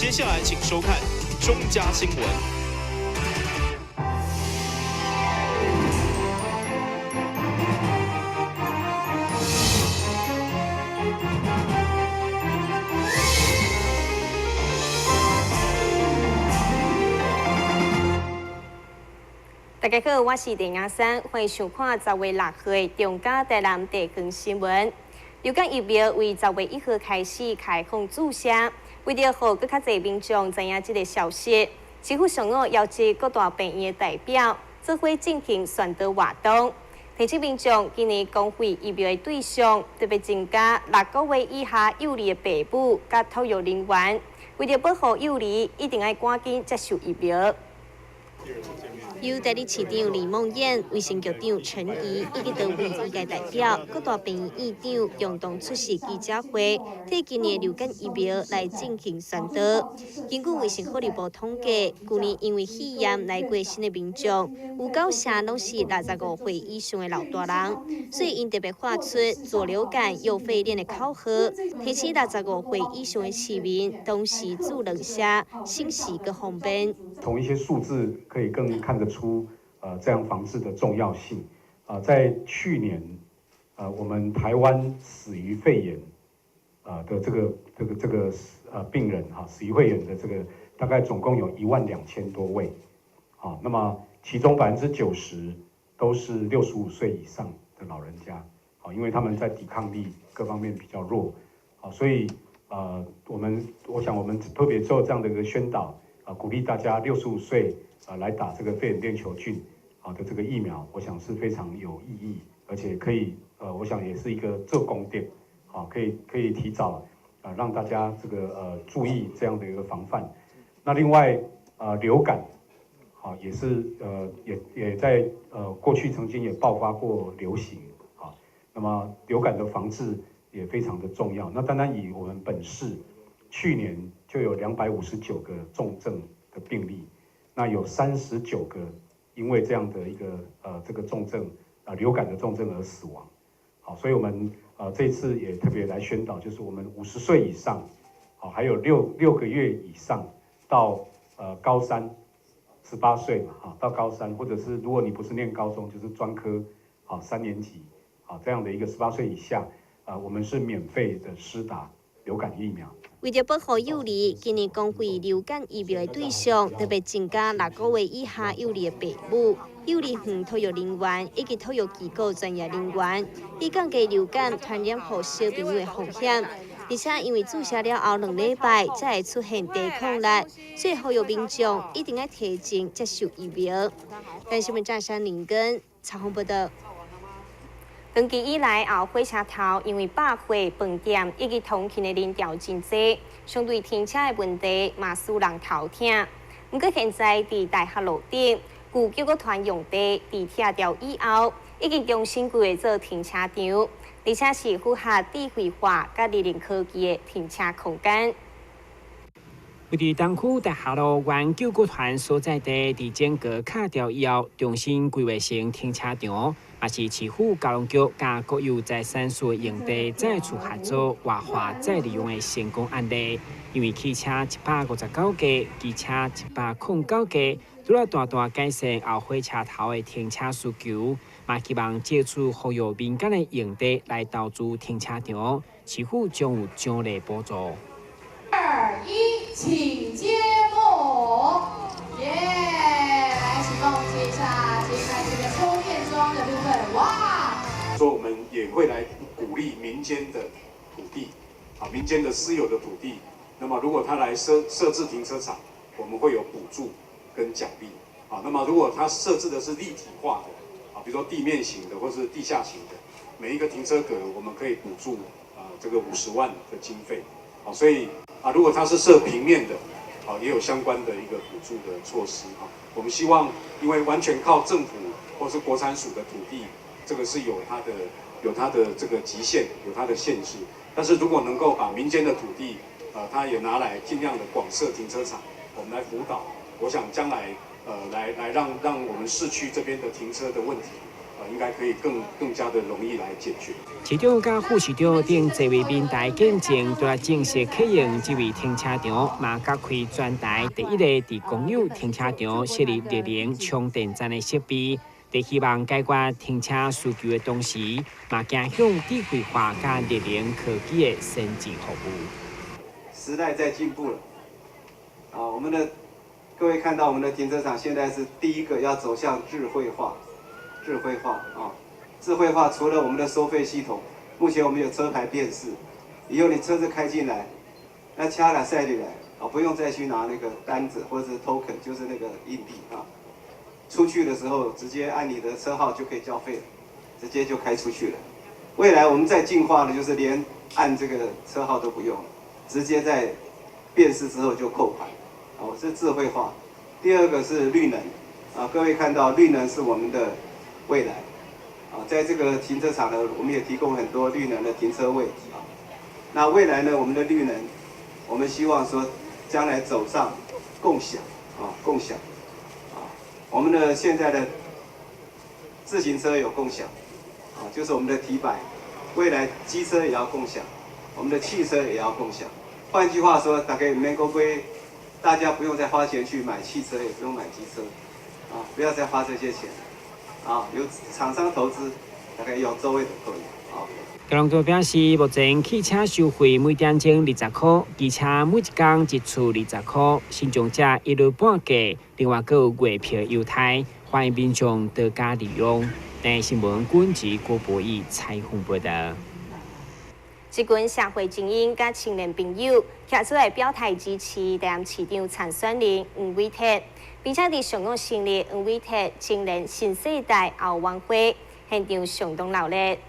接下来请收看中嘉新闻。大家好，我是林雅珊，欢迎收看10月6日中嘉台南地方新闻。流感疫苗为10月1号开始开放注射，为了让更较侪民众知影这个消息，市府上午邀请各大病院的代表做伙进行宣导活动，提醒民众今年公费疫苗的对象特别增加6个月以下幼儿的父母甲托育人员，为了保护幼儿，一定要赶紧接受疫苗。由代理市长李梦燕、卫生局长陈怡以及多位医界代表、各大病院院长共同出席记者会，替今年流感疫苗来进行宣导。根据卫生福利部统计，去年因为肺炎来过身的民众，有9成拢是65岁以上的老大人，所以因特别发出左流感、右肺炎的口号，提醒65岁以上的市民同时注2下，省时更方便。从一些数字可以更看得出，这样防治的重要性。在去年，我们台湾死于肺炎，的这个病人死于肺炎的这个大概总共有12000多位，那么其中90%都是65岁以上的老人家，因为他们在抵抗力各方面比较弱，所以我想我们特别做这样的一个宣导。鼓励大家65岁来打这个肺炎链球菌的这个疫苗，我想是非常有意义，而且可以我想也是一个做功点，可以提早让大家这个注意这样的一个防范。那另外流感也是也在过去曾经也爆发过流行那么流感的防治也非常的重要。那单单以我们本市去年就有259个重症的病例，那有39个因为这样的一个这个重症流感的重症而死亡。所以我们这次也特别来宣导，就是我们50岁以上，还有6个月以上到高三18岁嘛，到高三，或者是如果你不是念高中，就是专科3年级这样的一个18岁以下，我们是免费的施打流感疫苗。为了保护幼儿，今年公费流感疫苗的对象特别增加6个月以下幼儿的父母、幼儿园托育人员以及托育机构专业人员，以降低流感传染给小朋友的风险。而且因为注射了后2礼拜才会出现抵抗力，所以呼吁民众一定要提前接受疫苗。感谢我们占山林根采访报道。长期以来，火车头因为百货、饭店以及通勤的人潮真多，相对停车的问题嘛使人头痛。不过现在伫大学路顶、旧救国团用地、地铁条以后，已经重新规划做停车场，而且是符合智慧化甲人工科技的停车空间。位于东区大学路原救国团所在地，伫整个卡掉以后，重新规划成停车场。也是市府交通局甲国有财产署用地再次合作活化再利用的成功案例。因为汽车159架，机车109架，除了大大改善后火车头的停车需求，嘛希望借此呼吁民间的用地来投资停车场，市府将有奖励补助。2、1，请揭幕！来，请帮我们揭一下接下来这个充电桩的部分。哇！所以我们也会来鼓励民间的土地，民间的私有的土地。那么如果他来设置停车场，我们会有补助跟奖励。那么如果他设置的是立体化的，比如说地面型的或是地下型的，每一个停车格我们可以补助这个50万的经费。所以如果它是设平面的，也有相关的一个补助的措施。我们希望，因为完全靠政府或是国产署的土地，这个是有它的这个极限，有它的限制。但是如果能够把民间的土地，它也拿来尽量的广设停车场，我们来辅导，我想将来来让我们市区这边的停车的问题，应该可以更加的容易来解决。市长甲副市长等多位民代见证，都来正式启用这位停车场，嘛加开全台第一个伫公有停车场设立热能充电站的设备，在希望解决停车需求的同时，嘛加向智慧化甲热能科技的升级服务。时代在进步了，各位看到我们的停车场现在是第一个要走向智慧化啊！智慧化除了我们的收费系统，目前我们有车牌辨识，以后你车子开进来，那掐了赛里来啊，不用再去拿那个单子或者是 token， 就是那个硬币啊。出去的时候直接按你的车号就可以交费了，直接就开出去了。未来我们再进化的就是连按这个车号都不用了，直接在辨识之后就扣款。是智慧化。第二个是绿能啊，各位看到绿能是我们的未来啊，在这个停车场呢，我们也提供很多绿能的停车位啊。那未来呢，我们的绿能，我们希望说将来走上共享啊，我们的现在的自行车有共享啊，就是我们的提摆，未来机车也要共享，我们的汽车也要共享。换句话说，大概免归。大家不用再花钱去买汽车，也不用买机车，啊，不要再花这些钱，啊，有厂商投资，大概用周围就可以，啊。高雄表示，目前汽车收费每点钟20块，机车每一天一次20块，新庄者一律半价，另外还有月票优待，欢迎民众多加利用。台新闻管及郭博义采访报道。一群社会精英甲青年朋友站出来表态支持台南市长参选人黄伟哲，并且伫上午成立黄伟哲青年新世代后援会，现场相当热烈。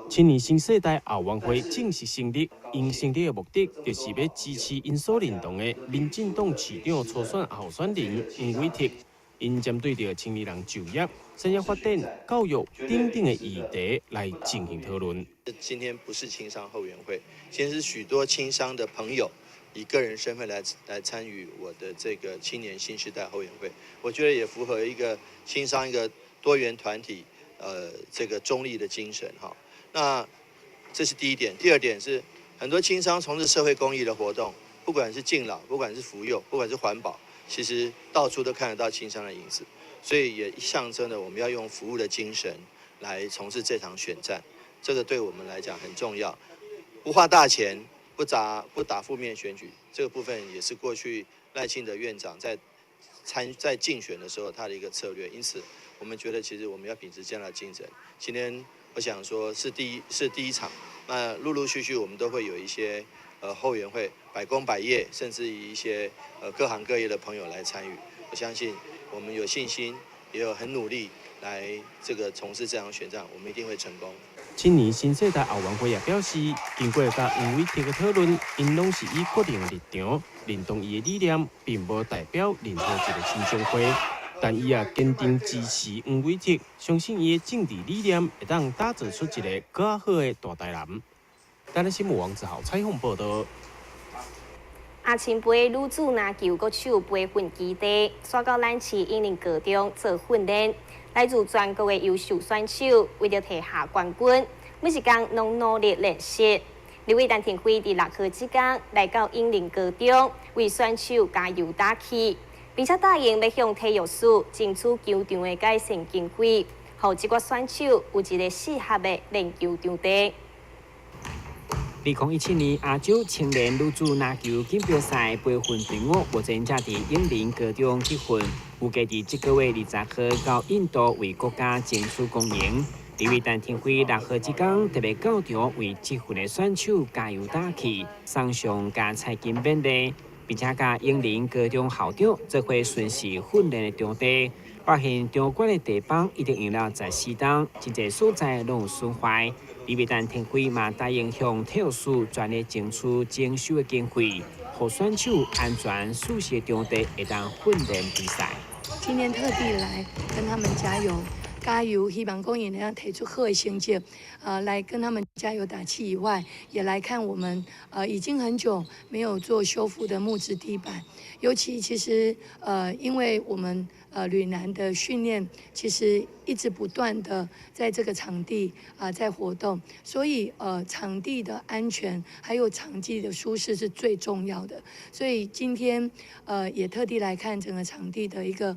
青年新世代后援会正式成立，因成立的目的就是要支持因所认同的民进党市长初选候选人黄伟哲。因针对着青年人就业、产业发展、教育等等的议题来进行讨论。今天不是青商后援会，今天是许多青商的朋友以个人身份来参与我的这个青年新时代后援会。我觉得也符合一个青商一个多元团体这个中立的精神哈。那这是第一点，第二点是很多青商从事社会公益的活动，不管是敬老，不管是扶幼，不管是环保。其实到处都看得到青商的影子，所以也象征了我们要用服务的精神来从事这场选战，这个对我们来讲很重要。不花大钱，不打负面选举，这个部分也是过去赖清德院长在竞选的时候他的一个策略。因此，我们觉得其实我们要秉持这样的精神。今天我想说是第一场，那陆陆续续我们都会有一些后援会百工百业，甚至于一些各行各业的朋友来参与。我相信我们有信心，也有很努力来这个从事这场选战，我们一定会成功。青年新世代后援会也表示，经过甲黄伟哲的讨论，因拢是以个人的立场认同伊的理念，并无代表任何一个新商会。但伊也坚定支持黄伟哲，相信伊的政治理念会当打造出一个更好的大台南。台南新闻王志豪采访报道。阿青杯女子篮球国手杯混基地，刷到咱市英灵高中做训练。来自全国的优秀选手，为了摕下冠军，每一天拢努力练习。李伟丹田辉伫6号之间来到英灵高中，为选手加油打气，并且答应要向体育署争取球场的改善经费，让这个选手有一个适合的练球场地。2017年亚洲青年女子篮球锦标赛杯分队伍目前正伫英灵高中结训，预计伫这个月20号到印度为国家争取公营。李伟丹天辉6号之间特别到场为结训的选手加油打气，送上加彩金勉励，并且甲英灵高中校长做伙巡视训练的场地，发现场馆的地板已经用了14档，真侪所在拢有损坏。李伟丹天辉嘛答应向体育署全力争取征收的经费，让选手安全舒适的场地会当训练比赛。今天特地来跟他们加油，希望公也能提出好的成绩，来跟他们加油打气以外，也来看我们已经很久没有做修复的木质地板，尤其其实因为我们吕南的训练其实一直不断的在这个场地在活动，所以场地的安全还有场地的舒适是最重要的。所以今天也特地来看整个场地的一个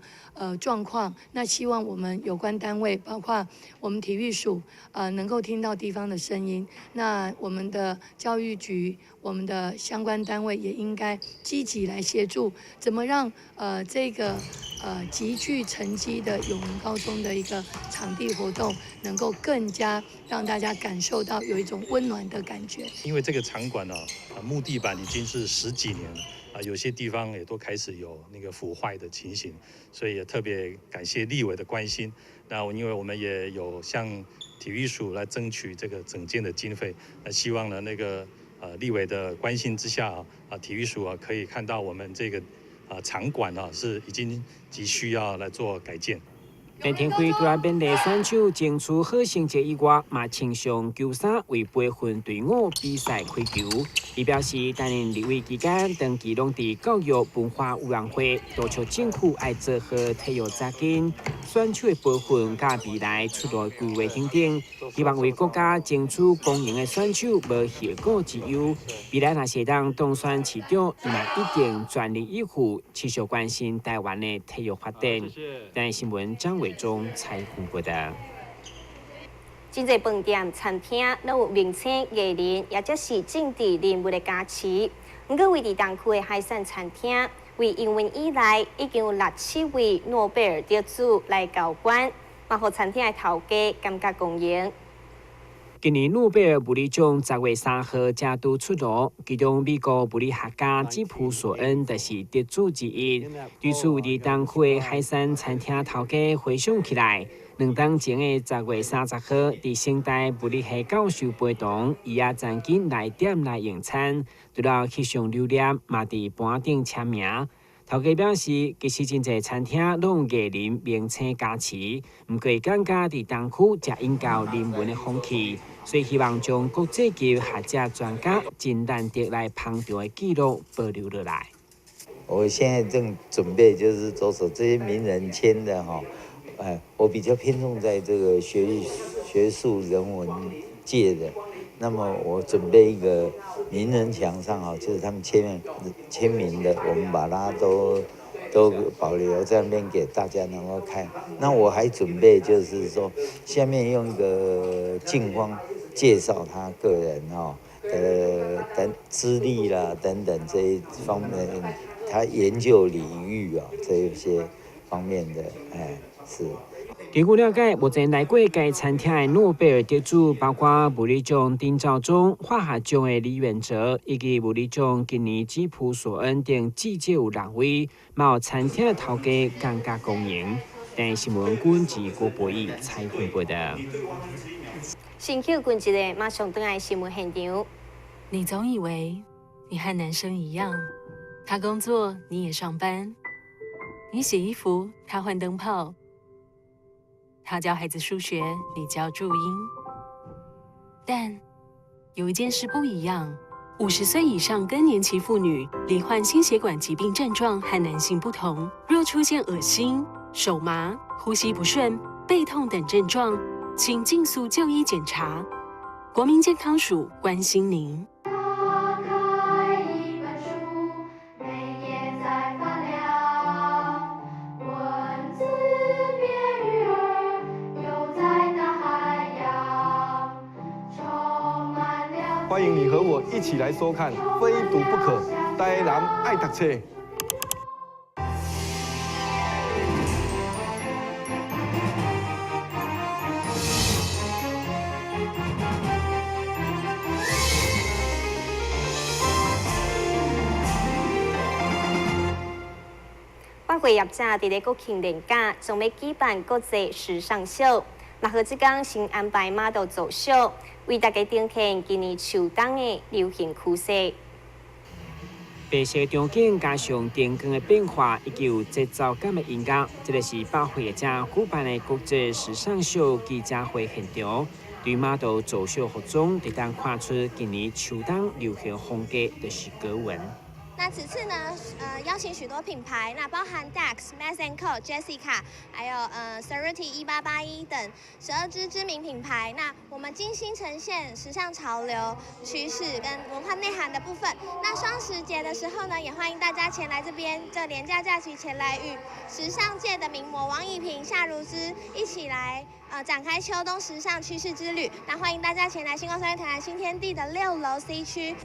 状况。那希望我们有关单位，包括我们体育署能够听到地方的声音。那我们的教育局，我们的相关单位也应该积极来协助，怎么让这个极具成绩的永仁高中的一个场地活动，能够更加让大家感受到有一种温暖的感觉。因为这个场馆木地板已经是10几年了有些地方也都开始有那个腐坏的情形，所以也特别感谢立委的关心。那因为我们也有向体育署来争取这个整建的经费，那希望呢立委的关心之下体育署可以看到我们这个场馆是已经急需要来做改建。陈天辉除了本地选手争取好成绩以外，嘛穿上球衫为培训队伍比赛开球。伊表示，担任立委期间，长期拢伫教育文化委员会督促政府爱做好体育扎根、选手的培训甲未来出路规划等等，希望为国家争取公营的选手无后顾之忧。未来若是当当选市长，伊嘛一定全力以赴，持续关心台湾的体育发展。但新闻张伟忠采访报道。真侪饭店、餐厅都有名称、艺人，也就是政治人物的加持。不过，位伫东区的海产餐厅，为营运以来已经有6、7位诺贝尔得主来交关，嘛，互餐厅的头家感觉公平。今年诺贝尔物理奖10月3号正式出炉，其中美国物理学家吉普索恩就是得主之一。对此，伫东区的海产餐厅头家回想起来，2天前的10月30号，伫清大物理系教授陪同，伊也曾经来店来用餐，除了翕相留念，嘛伫盘顶签名。头家表示，其实真侪餐厅拢有艺人名称加持，毋过感觉伫东区才应该人文的风气，所以希望将国际级学者专家真难得来捧场的记录保留落来。我现在正准备就是着手这些名人签的我比较偏重在这个学术人文界的。那么我准备一个名人墙上就是他们签名的，我们把它都保留在那边给大家能够看。那我还准备就是说，下面用一个镜框介绍他个人的资历啦等等这一方面，他研究领域这一些方面的是。根据了解，目前来过该餐厅的诺贝尔得主包括物理奖丁肇中、化学奖的李远哲，以及物理奖今年吉普索恩等至少有6位，嘛有餐厅的头家感觉公平。但新闻官及郭博义采访报道。新口军一个马上登来新闻现场。你总以为你和男生一样，他工作你也上班，你洗衣服他换灯泡。他教孩子数学，你教注音。但有一件事不一样，50岁以上更年期妇女罹患心血管疾病症状和男性不同，若出现恶心、手麻、呼吸不顺、背痛等症状，请尽速就医检查。国民健康署关心您。欢迎你和我一起来收看《非读不可》，台南爱读册。百货业者伫咧国庆连假，将要举办国际时尚秀。6号即天先安排model走秀，为大家呈现今年秋冬的流行趋势。白色场景加上灯光的变化，以及有节奏感的音乐，这个是百货业者举办的国际时尚秀记者会现场。对 model 走秀服装，会当看出今年秋冬流行风格就是高温。那此次呢，邀请许多品牌，那包含 Dax、Mass&Co、Jessica， 还有Cerruti 1881等12支知名品牌。那我们精心呈现时尚潮流趋势跟文化内涵的部分。那双十节的时候呢，也欢迎大家前来这边，这连假假期前来与时尚界的名模王艺萍、夏如芝一起来展开秋冬时尚趋势之旅。那欢迎大家前来星光三月台南新天地的6楼 C 区。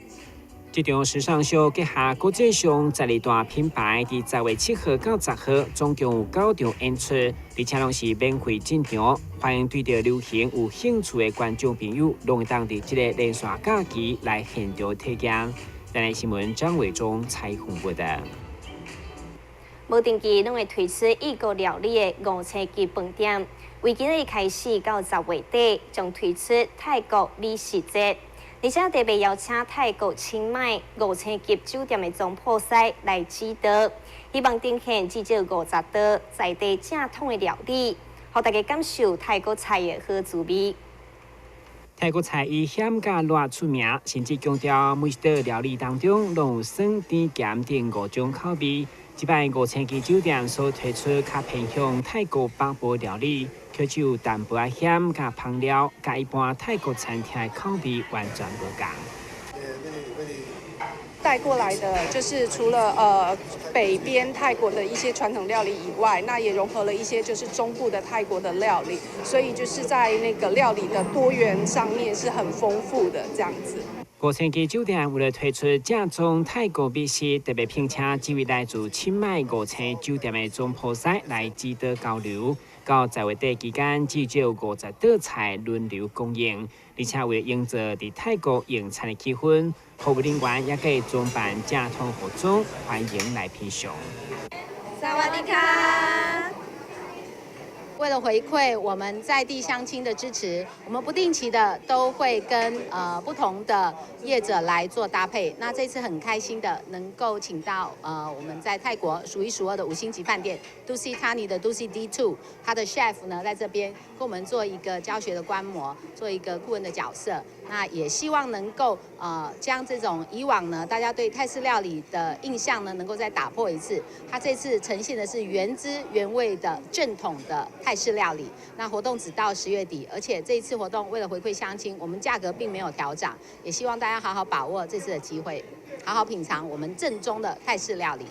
这场时尚秀结合国际上12大品牌，伫10月7号到10号，总共有9场演出，而且拢是免费进场。欢迎对着流行有兴趣的观众朋友，拢会当伫这个连续假期来现场体验。咱来新闻张伟忠采访报道。无定期拢会推出异国料理的5星级饭店，为今日开始到10月底，将推出泰国美食节。而且特别邀请泰国清迈5星级酒店的总铺师来指导，希望呈现至少50道在地正统的料理，让大家感受泰国菜的好滋味。泰国菜以咸甲辣出名，甚至强调每一道料理当中拢有酸、甜、咸等5种口味。这摆5星级酒店所推出较偏向泰国北部料理。却只有淡薄仔咸甲香料，甲一般泰国餐厅的口味完全无同。带过来的就是除了北边泰国的一些传统料理以外，那也融合了一些就是中部的泰国的料理，所以就是在那个料理的多元上面是很丰富的这样子。5星级酒店为了推出正宗泰国美食，特别聘请几位来自清迈5星酒店的总铺师来指导交流。到10月底期间，至少50道菜轮流供应，而且为了营造伫泰国用餐的气氛，服务人员也给装扮正统服装，欢迎来品尝。萨瓦迪卡。为了回馈我们在地乡亲的支持，我们不定期的都会跟不同的业者来做搭配。那这次很开心的能够请到我们在泰国数一数二的5星级饭店 Dusi Thani 的 Dusi D2， 他的 chef 呢在这边跟我们做一个教学的观摩，做一个顾问的角色。那也希望能够将这种以往呢大家对泰式料理的印象呢能够再打破一次。他这次呈现的是原汁原味的正统的泰式料理。那活动只到10月底，而且这一次活动为了回馈乡亲，我们价格并没有调涨，也希望大家好好把握这次的机会，好好品尝我们正宗的泰式料理。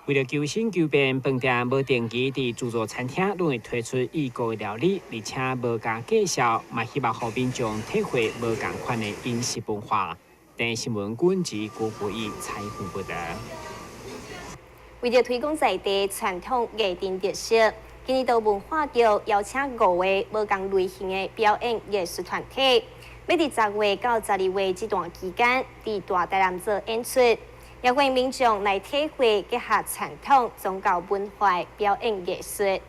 为了求新求变，饭店无定期伫自助餐厅拢会推出异国料理，而且无加介绍，嘛希望让民众体会无同款的饮食文化。电新闻管制郭国义采访报道。为了推广在地传统艺文特色，今年度文化局邀请5位无同类型的表演艺术团体，要伫10月到12月这段期间，伫大台南做演出。也欢迎民众来体会结合传统宗教文化表演艺术。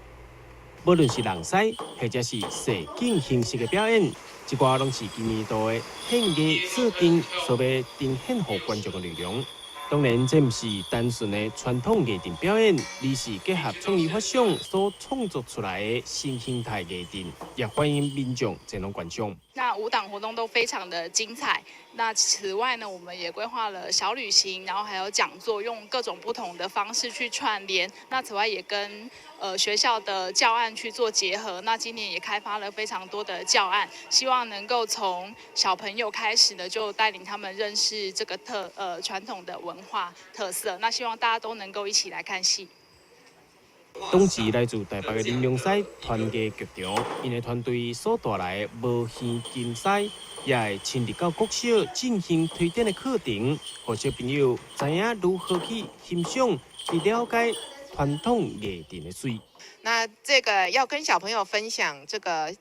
无论是人狮，或者是实景形式的表演，这寡拢是今年度的献艺设定所要呈现给观众的内容。当然，这不是单纯的传统艺术表演，而是结合创意发想所创作出来的新形态艺术，也欢迎民众前来观赏。那5档活动都非常的精彩。那此外呢，我们也规划了小旅行，然后还有讲座，用各种不同的方式去串联。那此外也跟学校的教案去做结合。那今年也开发了非常多的教案，希望能够从小朋友开始呢，就带领他们认识这个传统的文化特色。那希望大家都能够一起来看戏。当时来自台北的林良狮团结剧场，因的团队所带来的无线竞赛，也会亲自到国小进行推展的课程，让小朋友知影如何去欣赏、去了解传统艺术的水。那这个要跟小朋友分享这个。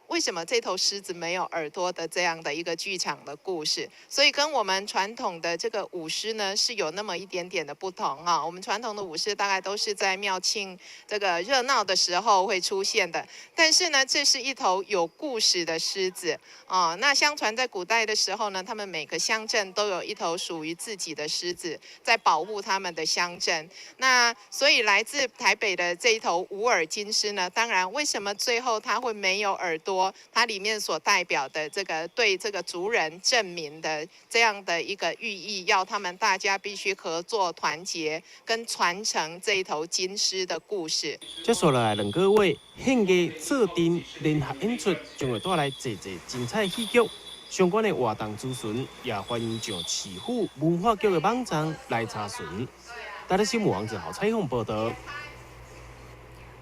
为什么这头狮子没有耳朵的这样的一个剧场的故事，所以跟我们传统的这个舞狮呢是有那么一点点的不同啊。我们传统的舞狮大概都是在庙庆这个热闹的时候会出现的，但是呢，这是一头有故事的狮子啊。那相传在古代的时候呢，他们每个乡镇都有一头属于自己的狮子，在保护他们的乡镇。那所以来自台北的这一头无耳金狮呢，当然为什么最后它会没有耳朵？多，它里面所代表的这个对这个族人证明的这样的一个寓意，要他们大家必须合作团结，跟传承这一头金狮的故事。接下来2个月，献艺做阵联合演出将会带来济精彩戏剧。相关的活动资讯也欢迎上市府文化局的网站来查询。台新闻网号采访报道。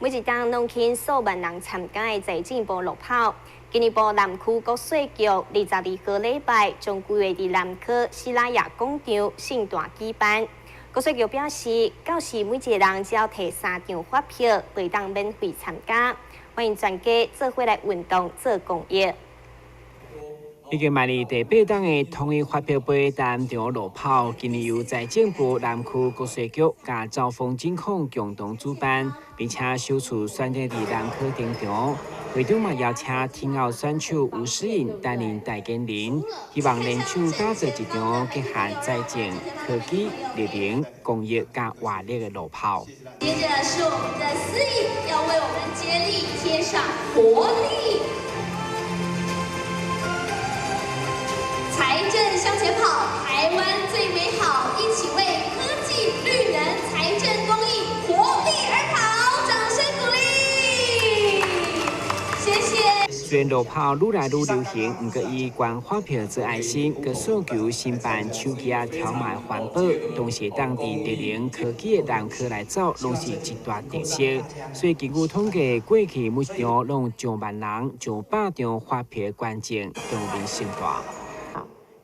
每一档农庆数万人参加的在进步路跑，今日部南区国税局22号礼拜将规划伫南区西拉雅广场盛大举办。国税局表示，到时每一个人只要摕3张发票，就当免费参加。欢迎全家做伙来运动做公益。已经迈入第8档的统一发票杯单场路跑，今日由财政部南区国税局甲兆丰金控共同主办，并且首次选择伫南区登场。会场嘛邀请天后选手吴诗颖担任代言人，希望联手打造一场结合财政、科技、热情、公益甲活力的路跑。接着是我们的司仪要为我们接力贴上活力。财政向前跑，台湾最美好，一起为科技、绿能、财政公益活力而跑，掌声鼓励！谢谢。虽然路跑愈来愈流行，不过以关发票做爱心，佮诉求申办手机啊条码环保，同时当地热能科技的南区来走，拢是一大特色。所以根据统计，过去每场拢上万人、100张发票关键动员盛大。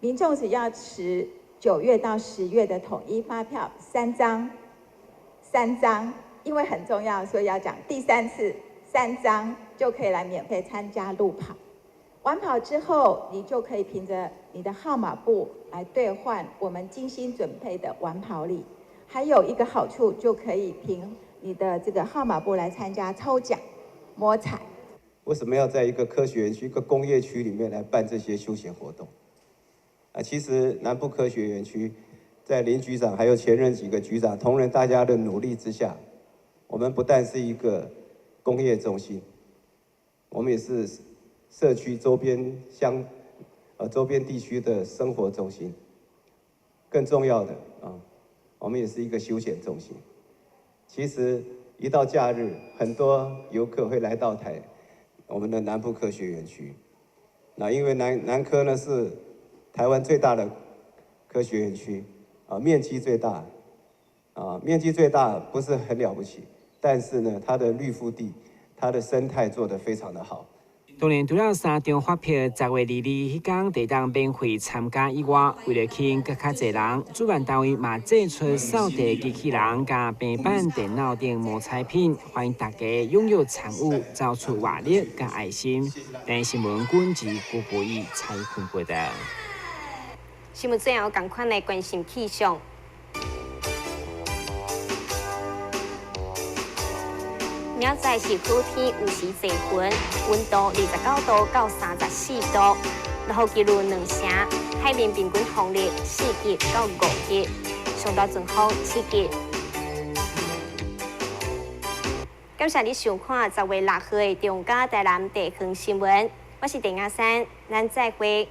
民众只要持9月到10月的统一发票3张，因为很重要，所以要讲第3次3张就可以来免费参加路跑。完跑之后，你就可以凭着你的号码簿来兑换我们精心准备的完跑礼。还有一个好处，就可以凭你的这个号码簿来参加抽奖、摸彩。为什么要在一个科学园区、一个工业区里面来办这些休闲活动？其实南部科学园区在林局长还有前任几个局长同仁大家的努力之下，我们不但是一个工业中心，我们也是社区周边周边地区的生活中心。更重要的我们也是一个休闲中心。其实一到假日，很多游客会来到我们的南部科学园区。那因为南科呢是台湾最大的科学园区，面积最大，面积最大不是很了不起，但是呢，它的绿腹地、它的生态做得非常的好。当然，除了3张发票10月22日迄天地当免费参加以外，为了吸引更较侪人，主办单位嘛制出扫地机器人、加平板电脑等摸彩品，欢迎大家踊跃参与，找出活力加爱心。但新闻管及郭博义采访报道。新闻最后赶快来关心气象。明仔是好天，有时多云，温度29度到34度，然后记录2成，海面平均风力4级到5级，上到阵风7级。感谢你收看10月6号的中嘉台南地方新闻，我是陈雅珊，咱再会。